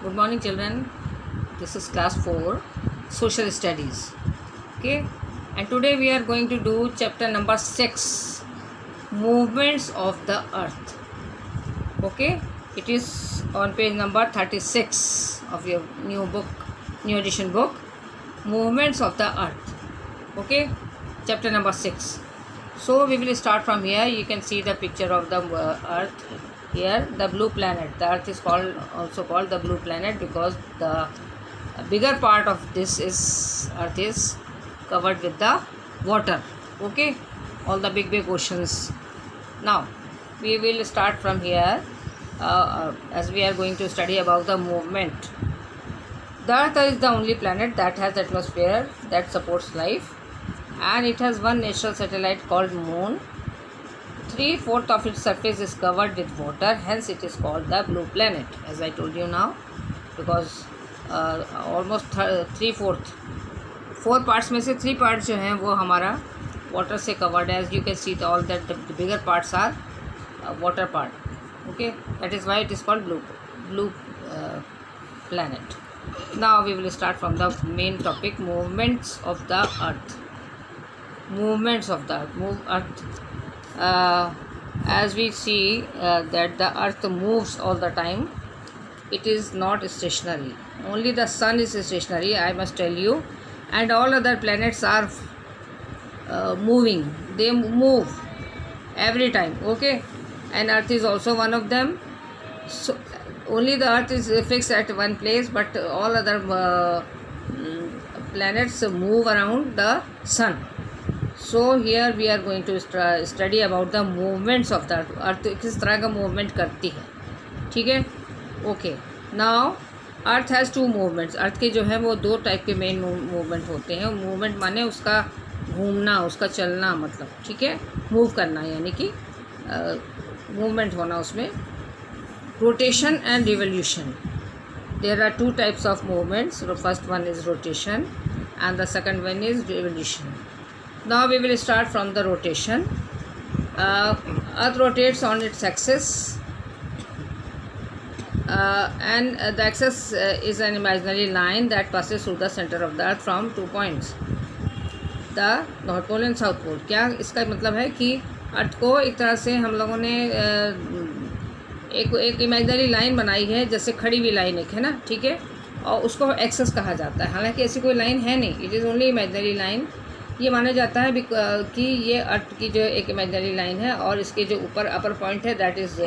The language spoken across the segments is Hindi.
Good morning, children. This is class 4, Social Studies. Okay, and today we are going to do chapter number 6, Movements of the Earth. Okay, it is on page number 36 of your new edition book, Movements of the Earth. Okay, chapter number 6. So we will start from here. You can see the picture of the Earth here, the blue planet. The Earth is also called the blue planet because the bigger part of this is Earth is covered with the water. Okay, all the big oceans. Now we will start from here as we are going to study about the movement. The Earth is the only planet that has atmosphere that supports life, and it has one natural satellite called Moon. 3/4 of its surface is covered with water, hence it is called the blue planet, as I told you now, because almost 3/4 4 parts में से 3 parts जो हैं वो हमारा water से covered है. As you can see, all that the bigger parts are water part. Okay, that is why it is called blue planet. Now we will start from the main topic, movements of the Earth. Movements of the Earth. As we see that the Earth moves all the time, it is not stationary. Only the Sun is stationary, I must tell you, and all other planets are moving. They move every time. Okay, and Earth is also one of them. So only the Earth is fixed at one place, but all other planets move around the Sun. So here we are going to study about the movements of the Earth. Earth किस तरह का movement करती है, ठीक है. Okay, now Earth has 2 movements. Earth के जो है वो 2 टाइप के मेन मूवमेंट होते हैं. मूवमेंट माने उसका घूमना, उसका चलना, मतलब ठीक है, मूव करना, यानी कि मूवमेंट होना उसमें. Rotation and revolution. There are 2 types of movements. The first one is rotation and the second one is revolution. Now we will start from the rotation. Earth rotates on its axis, and the axis is an imaginary line that passes through the center of the Earth from 2 points, the North Pole and South Pole. क्या इसका मतलब है कि अर्थ को एक तरह से हम लोगों ने एक इमेजिनरी लाइन बनाई है, जैसे खड़ी हुई लाइन एक है ना, ठीक है, और उसको एक्सेस कहा जाता है. हालांकि ऐसी कोई लाइन है नहीं, it is only imaginary line. ये माना जाता है कि ये अर्थ की जो एक इमेजिनरी लाइन है, और इसके जो ऊपर अपर पॉइंट है that is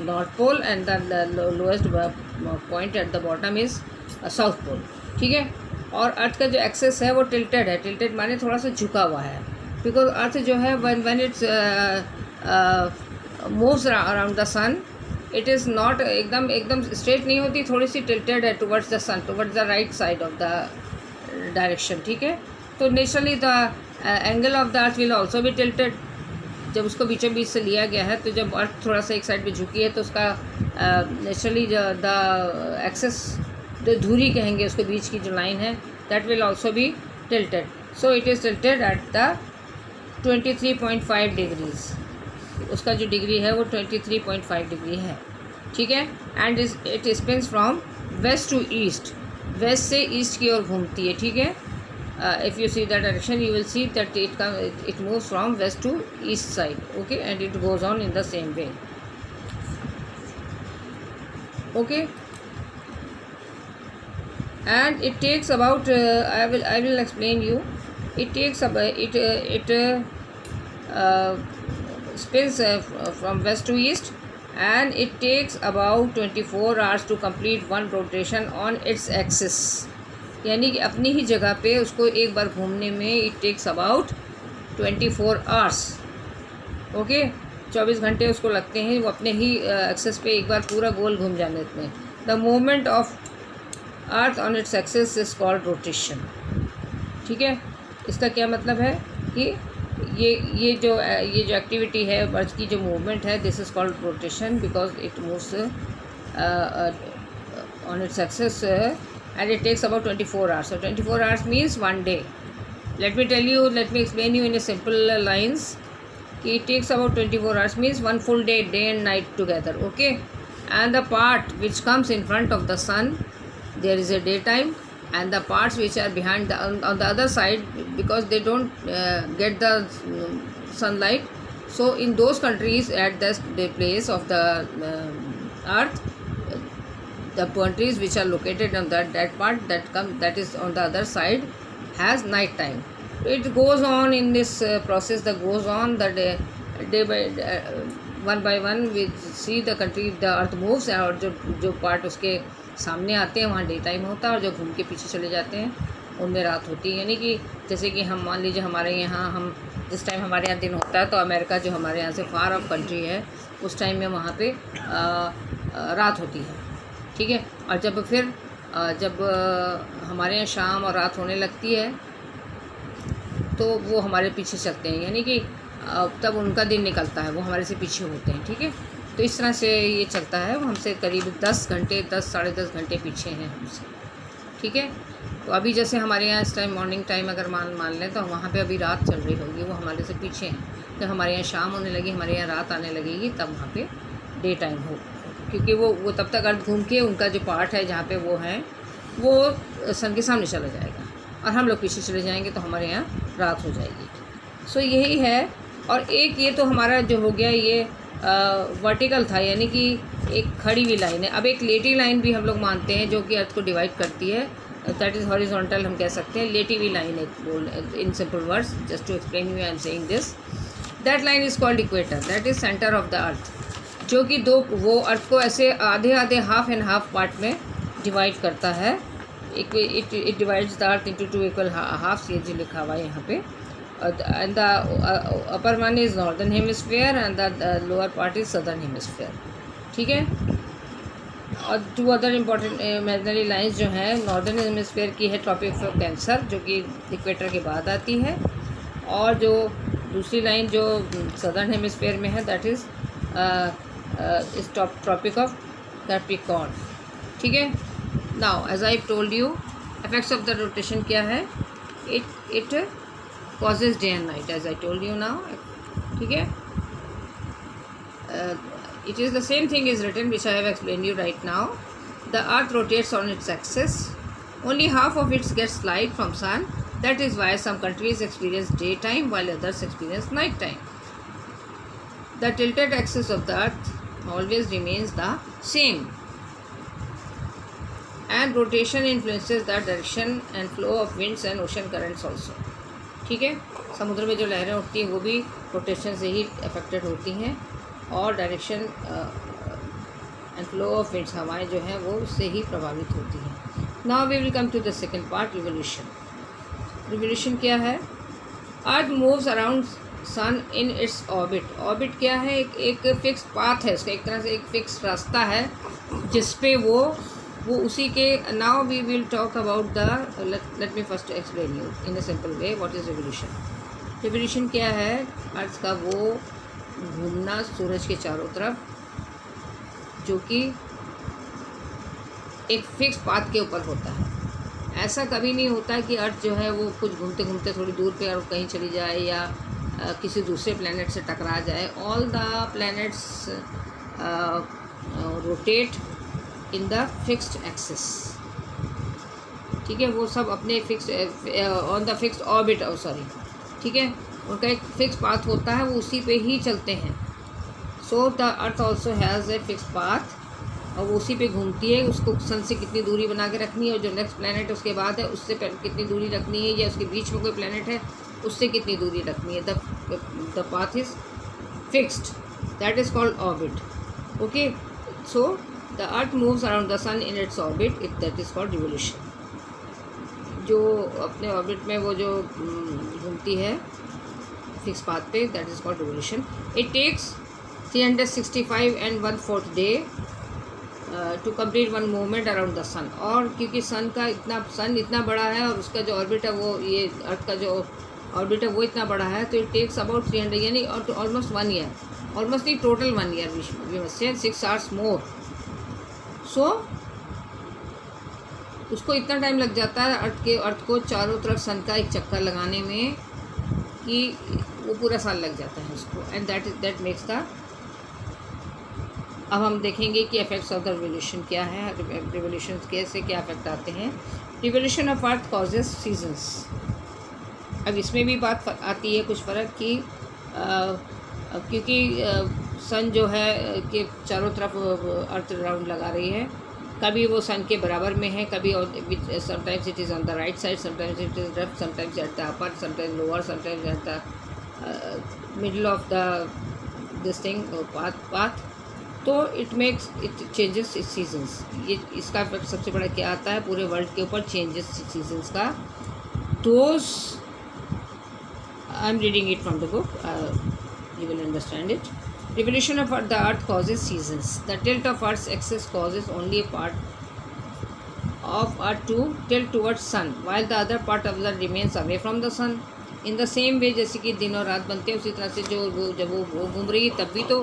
north pole, and the lowest point at the bottom is south pole, ठीक है. और अर्थ का जो एक्सेस है वो टिल्टेड है. टिल्टेड माने थोड़ा सा झुका हुआ है, बिकॉज अर्थ जो है when it's moves around the sun, it is not एकदम स्ट्रेट नहीं होती, थोड़ी सी टिल्टेड है towards the sun, towards the right side of the direction, ठीक है. तो naturally the angle of the earth will also भी टिल्टेड. जब उसको बीचों बीच से लिया गया है, तो जब अर्थ थोड़ा सा एक साइड पे झुकी है, तो उसका नेचुरली द एक्सेस, जो धुरी कहेंगे उसको, बीच की जो लाइन है, that will also be tilted. So it is tilted at the 23.5 degrees. उसका जो डिग्री है वो 23.5 डिग्री है, ठीक है. And it spins from west to east. West से ईस्ट की ओर घूमती है, ठीक है. If you see the direction, you will see that it moves from west to east side. Okay, and it goes on in the same way. Okay, and it takes about I will explain you. It takes about it spins from west to east, and it takes about 24 hours to complete one rotation on its axis. यानी कि अपनी ही जगह पे उसको एक बार घूमने में it takes about 24 hours. Okay, 24 घंटे उसको लगते हैं वो अपने ही एक्सेस पे एक बार पूरा गोल घूम जाने में. The movement of earth on its axis is called rotation, ठीक है. इसका क्या मतलब है कि ये जो एक्टिविटी है, अर्थ की जो मूवमेंट है, this is called rotation because it moves on its axis, and it takes about 24 hours. So 24 hours means 1 day. Let me explain you in a simple lines. It takes about 24 hours means 1 full day and night together. Okay, and the part which comes in front of the sun, there is a daytime, and the parts which are behind on the other side, because they don't get the sunlight. So in those countries, at the place of the earth, the countries which are located on that part that is on the other side has night time. It goes on in this process that goes on, that day by one by one we see the country, the earth moves, और जो पार्ट उसके सामने आते हैं वहाँ डे टाइम होता है, और जो घूम के पीछे चले जाते हैं उनमें रात होती है। यानी कि जैसे कि हम मान लीजिए हमारे यहाँ, हम जिस टाइम हमारे यहाँ दिन होता है, तो अमेरिका जो हमारे यहाँ से फार ऑफ कंट्री है, उस टाइम में वहाँ पे रात होती है, ठीक है। और जब हमारे यहाँ शाम और रात होने लगती है, तो वो हमारे पीछे चलते हैं, यानी कि तब उनका दिन निकलता है, वो हमारे से पीछे होते हैं, ठीक है। तो इस तरह से ये चलता है, वो हमसे करीब 10 घंटे, 10 साढ़े 10 घंटे पीछे हैं हमसे, ठीक है। तो अभी जैसे हमारे यहाँ इस टाइम मॉर्निंग टाइम अगर मान लें, तो वहाँ पे अभी रात चल रही होगी, वो हमारे से पीछे हैं। जब हमारे यहाँ शाम होने लगी, हमारे यहाँ रात आने लगेगी, तब वहाँ पे डे टाइम हो, क्योंकि वो तब तक अर्थ घूम के उनका जो पार्ट है जहाँ पे वो है, वो सन के सामने चला जाएगा, और हम लोग पीछे चले जाएंगे, तो हमारे यहाँ रात हो जाएगी। सो यही है। और एक ये तो हमारा जो हो गया, ये वर्टिकल था, यानी कि एक खड़ी हुई लाइन है। अब एक लेटी लाइन भी हम लोग मानते हैं, जो कि अर्थ को डिवाइड करती है, दैट इज़ हॉरिजॉन्टल हम कह सकते हैं। लेटी हुई लाइन एक in simple words, just to explain you I am saying this, that line is called equator, that is centre of the earth, जो कि वो अर्थ को ऐसे आधे आधे हाफ एंड हाफ पार्ट में डिवाइड करता है। It divides the earth into 2 equal halves, ये जो लिखा हुआ है यहाँ पे। And the upper one is northern hemisphere and the lower part is southern hemisphere, ठीक है। और 2 अदर इम्पॉर्टेंट इमेजिनरी लाइंस जो हैं, नॉर्दर्न हेमिस्फीयर की है ट्रॉपिक ऑफ कैंसर, जो कि इक्वेटर के बाद आती है, और जो दूसरी लाइन जो सदर्न हेमिस्फीयर में है, that is tropic of Capricorn, ठीक है। Now as I told you, effects of the rotation क्या है, it causes day and night, as I told you now, ठीक है। It is the same thing is written, which I have explained you right now. The earth rotates on its axis. Only half of it gets light from sun. That is why some countries experience daytime while others experience night time. The tilted axis of the earth always remains the same, and rotation influences the direction and flow of winds and ocean currents also, ठीक है। समुद्र में जो लहरें उठती हैं, वो भी रोटेशन से ही अफेक्टेड होती हैं, और direction and flow of winds, हवाएं जो हैं वो उससे ही प्रभावित होती हैं। Now we will come to the second part, revolution. Revolution क्या है? Earth moves around sun in its orbit. Orbit क्या है? एक फिक्स पाथ है उसका, एक तरह से एक फिक्स रास्ता है, जिस पे वो उसी के। Now we will talk about the, let me first explain you in a simple way what is revolution. Revolution क्या है? अर्थ का वो घूमना सूरज के चारों तरफ, जो कि एक फिक्स पाथ के ऊपर होता है। ऐसा कभी नहीं होता कि अर्थ जो है वो कुछ घूमते घूमते थोड़ी दूर पे और कहीं चली जाए, या किसी दूसरे प्लैनेट से टकरा जाए। All the planets rotate in the fixed axis, ठीक है। वो सब अपने fix on the fixed orbit, sorry, ठीक है। उनका एक फिक्स पाथ होता है, वो उसी पे ही चलते हैं। सो the earth also has a fix path, और वो उसी पे घूमती है। उसको सन से कितनी दूरी बना के रखनी है, और जो नेक्स्ट प्लैनेट उसके बाद है उससे कितनी दूरी रखनी है, या उसके बीच में कोई प्लैनेट है उससे कितनी दूरी रखनी है। The path is fixed, that is called orbit, okay. So the earth moves around the sun in its orbit, that is called revolution. जो अपने ऑर्बिट में वो जो घूमती है फिक्स पाथ पे, that is called revolution. It takes 365 and 1/4 day to complete one movement around the sun. और क्योंकि सन इतना बड़ा है, और उसका जो ऑर्बिट है वो, ये अर्थ का जो ऑर्बिट है वो इतना बड़ा है, तो इट टेक्स अबाउट 300, यानी ऑलमोस्ट 1 ईयर, ऑलमोस्ट नहीं, total 1 year, we must say 6 hours मोर। सो उसको इतना टाइम लग जाता है अर्थ को चारों तरफ सन का एक चक्कर लगाने में, कि वो पूरा साल लग जाता है उसको। एंड दैट मेक्स द अब हम देखेंगे कि इफेक्ट्स ऑफ द रिवोल्यूशन क्या है, रिवोल्यूशन कैसे क्या इफेक्ट आते हैं। Revolution of earth causes seasons. अब इसमें भी बात आती है कुछ फ़र्क की क्योंकि सन जो है कि चारों तरफ अर्थ राउंड लगा रही है, कभी वो सन के बराबर में है, कभी sometimes it is on the right side, sometimes it is left, sometimes at the upper, sometimes lower, sometimes at the middle of the this thing path. तो इट मेक्स इट चेंजेस इस सीजन्स। ये इसका इफेक्ट सबसे बड़ा क्या आता है पूरे वर्ल्ड के ऊपर, चेंजेस सीजन्स का। Those I am reading it from the book, you will understand it. Revolution of the earth causes seasons. The tilt of earth's axis causes only a part of earth to tilt towards sun, while the other part of the remains away from the sun. In the same way, जैसे कि दिन और रात बनते हैं उसी तरह से जब वो घूम रही है तब भी तो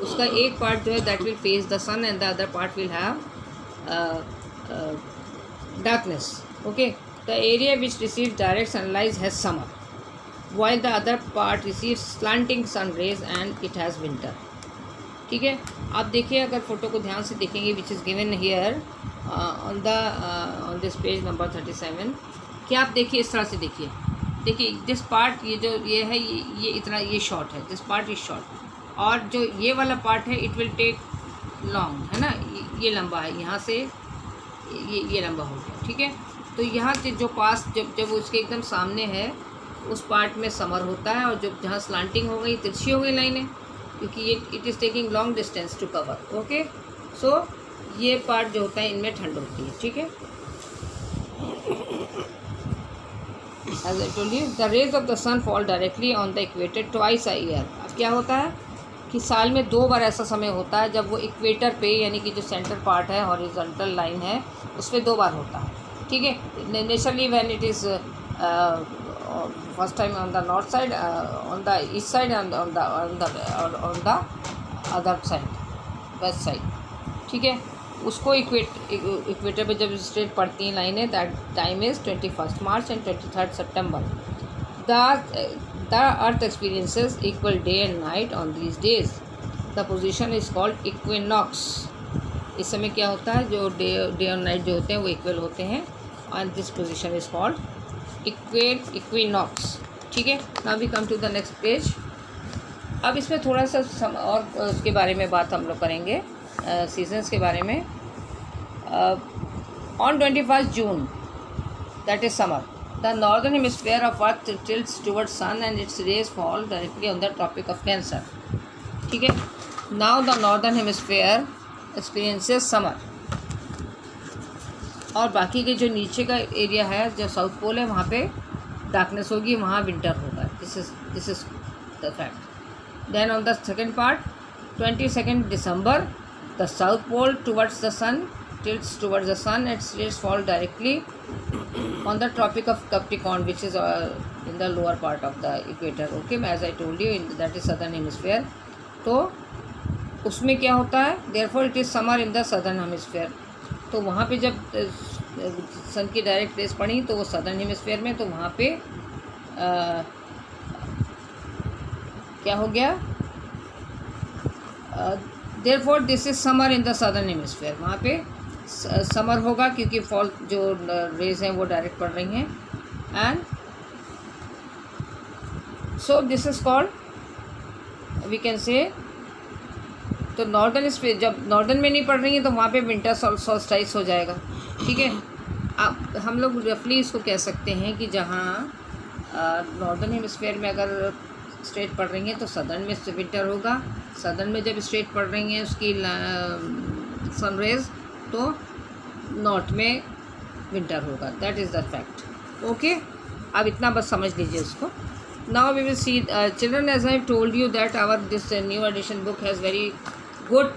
उसका एक पार्ट जो है that will face the sun and the other part will have darkness. Okay, the area which receives direct sunlight has summer, while the other part receives slanting sun rays and it has winter. ठीक है, आप देखिए अगर फ़ोटो को ध्यान से देखेंगे which is given here on this page number 37, क्या आप देखिए इस तरह से देखिए दिस पार्ट ये है ये इतना ये शॉर्ट है, दिस पार्ट इज शॉर्ट, और जो ये वाला पार्ट है इट विल टेक लॉन्ग, है ना, ये लंबा है, यहाँ से ये लंबा हो गया। ठीक है, तो यहाँ से जो पास जब उसके एकदम सामने है उस पार्ट में समर होता है, और जब जहाँ स्लांटिंग हो गई, तिरछी हो गई लाइनें, क्योंकि ये it is taking long distance to cover. Okay, so ये पार्ट जो होता है इनमें ठंड होती है। ठीक है, as I told you the rays of the sun fall directly on the equator twice a year. अब क्या होता है कि साल में 2 बार ऐसा समय होता है जब वो इक्वेटर पे, यानी कि जो सेंटर पार्ट है हॉरिजॉन्टल लाइन है उस पर 2 बार होता है। ठीक है, naturally when it is first time on the north side, on the east side, and on the other side, west side. ठीक है, उसको इक्वेटर पे जब स्ट्रेट पड़ती हैं लाइनें, that time is 21 March and 23 September. The earth experiences equal day and night on these days. The position is called equinox. इस समय क्या होता है, जो डे और नाइट जो होते हैं वो इक्वल होते हैं, and this position is called equinox. ठीक है, now we come to the next page. अब इसमें थोड़ा सा और उसके बारे में बात हम लोग करेंगे, सीजन्स के बारे में। On 21 June that is summer, the northern hemisphere of earth tilts towards sun and its rays fall directly on the tropic of Cancer. ठीक है, now the northern hemisphere experiences summer, और बाकी के जो नीचे का एरिया है, जो साउथ पोल है, वहाँ पे डार्कनेस होगी, वहाँ विंटर होगा। This is the fact. Then on the second part 22 December, the south pole towards the sun tilts towards the sun, its rays fall directly on the tropic of Capricorn, which is in the lower part of the equator. Okay, as I told you, that is southern hemisphere. तो उसमें क्या होता है, therefore it is summer in the southern hemisphere. तो वहाँ पे जब सन की डायरेक्ट रेस पड़ी तो वो सदर्न हेमिस्फीयर में, तो वहाँ पे क्या हो गया, therefore this is summer in the southern hemisphere. वहाँ पे समर होगा क्योंकि फॉल जो रेज हैं वो डायरेक्ट पड़ रही हैं, and so this is called we can say. तो नॉर्दर्न स्पेस जब नॉर्दर्न में नहीं पड़ रही है तो वहाँ पे विंटर सॉल्स्टाइस हो जाएगा। ठीक है, अब हम लोग रफली इसको कह सकते हैं कि जहाँ नॉर्दर्न हेमिस्फीयर में अगर स्ट्रेट पड़ रही हैं तो सदर्न में विंटर होगा, सदर्न में जब स्ट्रेट पड़ रही हैं उसकी सनरेज तो नॉर्थ में विंटर होगा। That is the fact. Okay, अब इतना बस समझ लीजिए उसको। Now we will see children, as I have told you that this new edition book has very good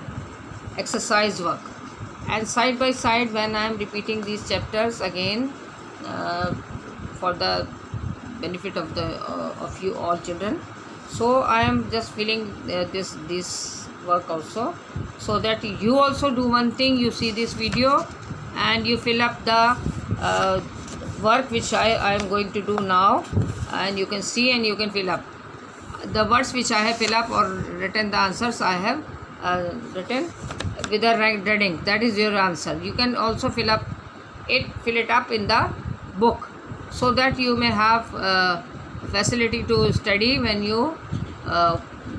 exercise work, and side by side when I am repeating these chapters again for the benefit of you all children, so I am just filling this work also, so that you also do one thing. You see this video and you fill up the work which I am going to do now, and you can see and you can fill up the words which I have fill up or written the answers I have written with a red ink. That is your answer. You can also fill it up in the book, so that you may have facility to study when you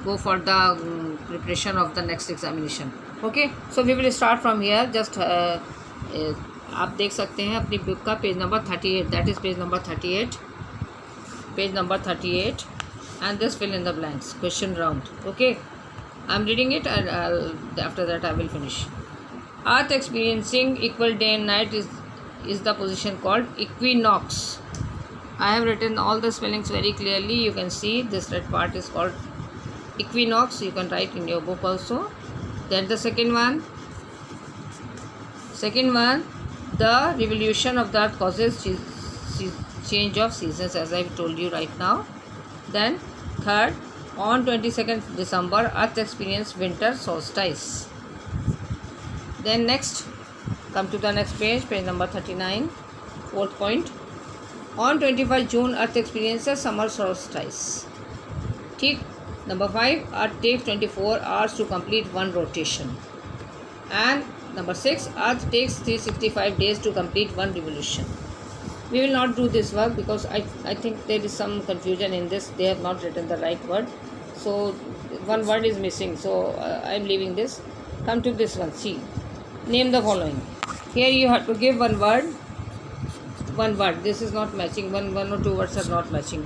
go for the preparation of the next examination. Okay, so we will start from here. Just आप देख सकते हैं अपनी बुक का page number 38, that is page number 38, page number 38, and just fill in the blanks. Question round. Okay, I'm reading it, and after that I will finish. Earth experiencing equal day and night is the position called equinox. I have written all the spellings very clearly. You can see this red part is called equinox. You can write in your book also. Then the second one, the revolution of the earth causes change of seasons, as I have told you right now. Then third, on 22nd December, earth experienced winter solstice. Then next, come to the next page, page number 39, fourth point. On 25 June, earth experiences summer solstice. ठीक. Number 5, earth takes 24 hours to complete one rotation. And number 6, earth takes 365 days to complete one revolution. We will not do this work because I think there is some confusion in this. They have not written the right word. So one word is missing. So I am leaving this. Come to this one. See. Name the following. Here you have to give one word. This is not matching. One or two words are not matching.